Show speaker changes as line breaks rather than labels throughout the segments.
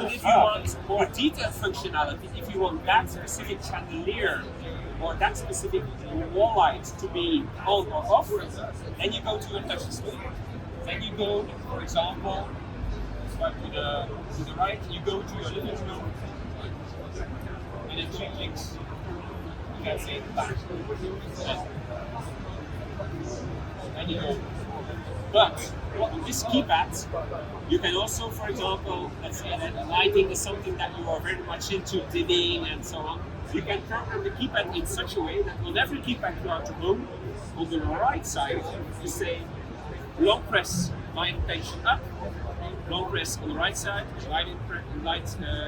But if you want more detailed functionality, if you want that specific chandelier or that specific wall light to be on or off, then you go to your touch screen. Then you go, for example, swipe to the right, you go to your living room, and in 3 clicks, you can say back. And you go. But with this keypad, you can also, for example, let's say that lighting is something that you are very much into, dimming and so on. You can program the keypad in such a way that on every keypad throughout the room, on the right side, you say long press light tension up, long press on the right side, light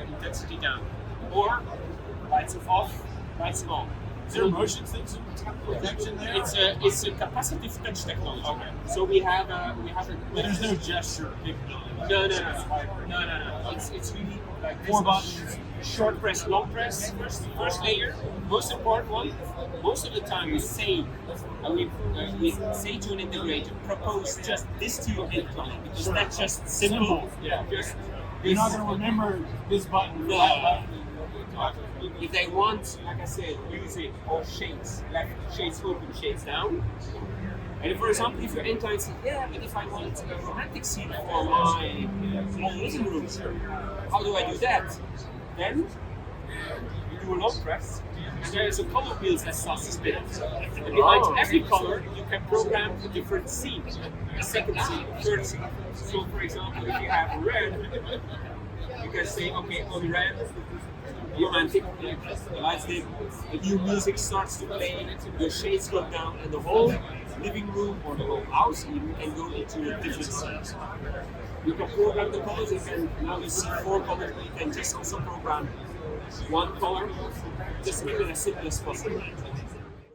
intensity down, or lights off, lights on.
Is there a motion detection there?
It's a capacitive touch technology. Okay. So we have a.
There's no gesture capability.
No. It's really like this.
4 buttons.
Short press, long press. First layer. Most important one. Most of the time we say to an integrator, propose just this to your end client because that's just simple.
Yeah.
Just
You're not going to remember this button.
No.
That button.
If they want, like I said, music or shades, like shades open, shades down. And for example, if your end client says, yeah, but if I want a romantic scene for my living room, how do I do that? Then you do a long press, and there is a color wheel that starts to spin. And behind every color, you can program a different scene, a second scene, a third scene. So, for example, if you have red, you can say, okay, on red, romantic, the lights dim, the new music starts to play, your shades go down, and the whole living room or the whole house even can go into a different scene. You can program the colors, now you see 4 colors, but you can just also program 1 color, just to make it as simple as possible.